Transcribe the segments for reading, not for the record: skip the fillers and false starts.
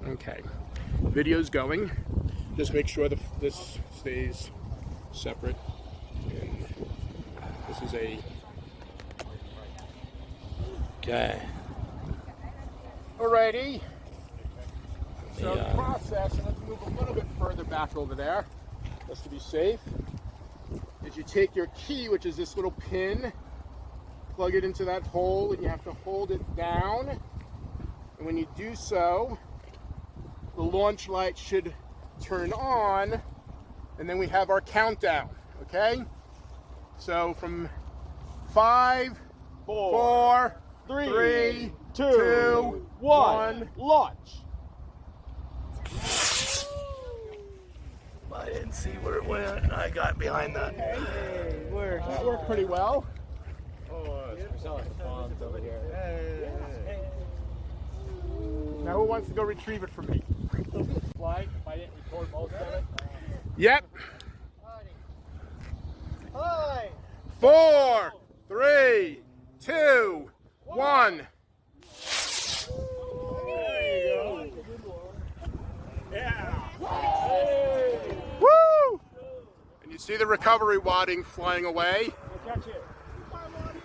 Okay, video's going. Just make sure this stays separate. And this is a... Okay. Alrighty. So the process, and let's move a little bit further back over there, just to be safe, is you take your key, which is this little pin, plug it into that hole, and you have to hold it down. And when you do so, the launch light should turn on, and then we have our countdown, okay? So from 5, 4, 3, 2, 1, launch. I didn't see where it went. I got behind that. Hey, that worked pretty well. Now who wants to go retrieve it from me? Flag, if I didn't record most of it. Yep. Hi. 4, 3, 2, 1. There you go. Yeah. Woo! And you see the recovery wadding flying away. I'll catch it.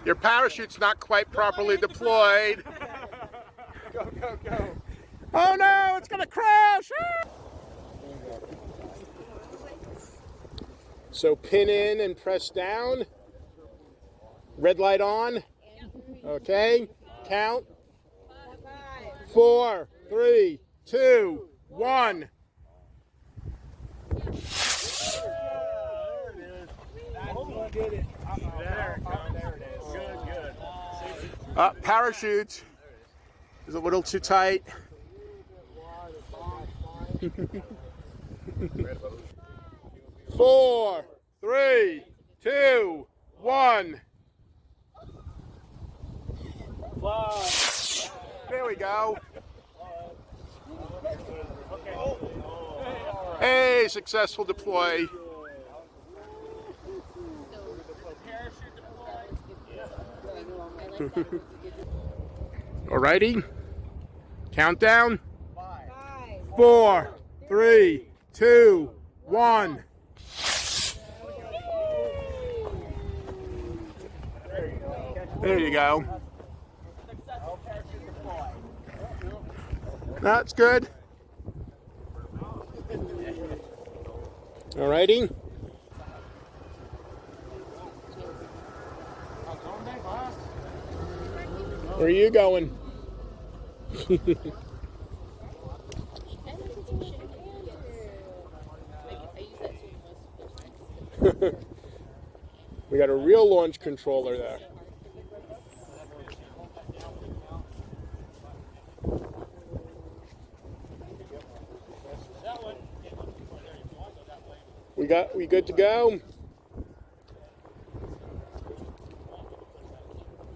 Your parachute's not quite properly deployed. Go, go, go. Oh no, it's gonna crash! Ah! So pin in and press down. Red light on. Okay, count. 4, 3, 2, 1. There it is. There it is. Good, good. Parachute is a little too tight. 4, 3, 2, 1. There we go. Hey, successful deploy. Alrighty. Countdown. 4, 3, 2, 1. There you go. That's good. Alrighty. Where are you going? We got a real launch controller there. We good to go?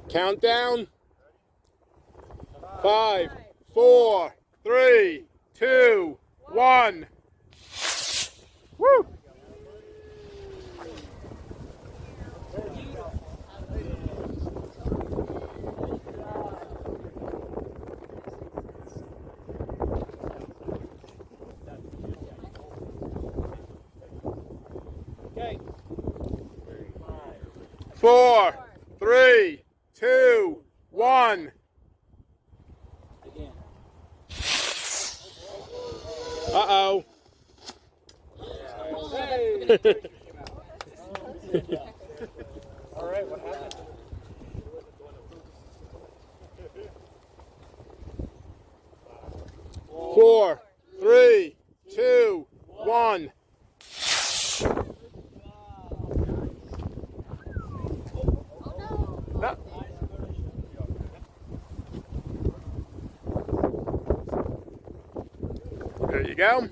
Countdown. 5, 4, 3, 2, 1. Woo! Okay. 4, 3, 2, 1. Again. Uh-oh. Hey. All right, what happened? Four, 3, 2, 1. No. There you go.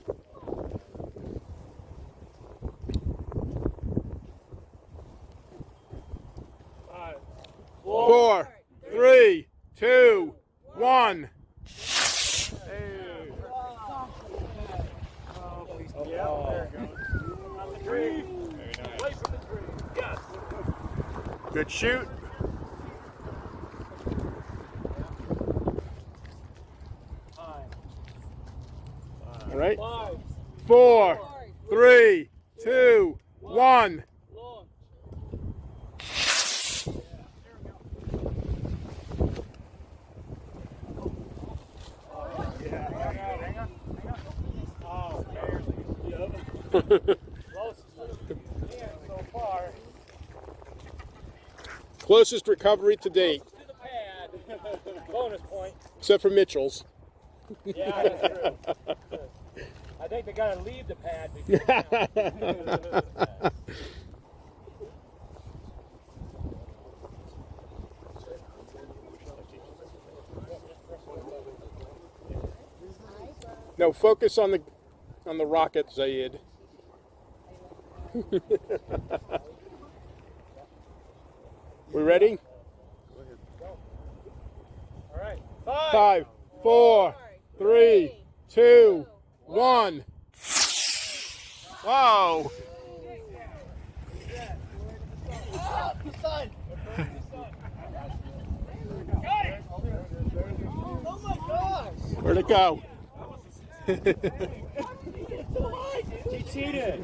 4, 3, 2, 1. Good shoot. All right. 5, 4, 3, 2, 1. launch. Hang on. Oh, barely. Yep. Closest so far. Closest recovery to date, To the pad. Bonus point. except for Mitchell's. Yeah, that's true. I think they gotta leave the pad before it counts. No, focus on the rocket, Zaid. We ready? All right. 5, 4, 3, 2, 1. Whoa! Where'd it go? He cheated.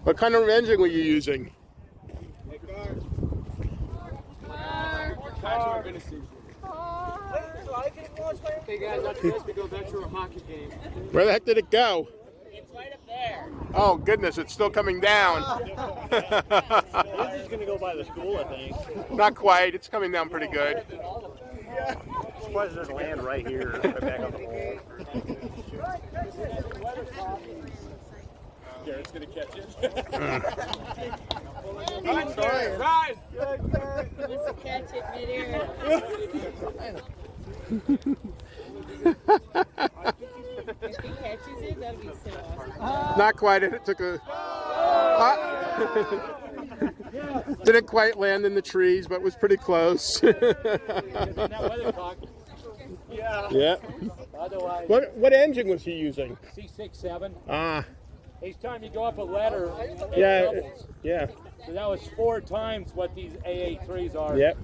What kind of engine were you using? Hey guys, after this we go back to a hockey game. Where the heck did it go? It's right up there. Oh goodness, it's still coming down. This is gonna go by the school, I think. Not quite, it's coming down pretty good. Surprised it doesn't land right here, right back on the wall. Garrett's gonna catch it. Rise! Wants to catch it midair. If he catches it, that'd be so awesome. Not quite, it took a... Didn't quite land in the trees, but was pretty close. Yeah. Yeah. Otherwise, What engine was he using? C67. Ah, Each time you go up a ladder, it yeah, doubles. yeah, So that was 4 times what these AA3s are. yep.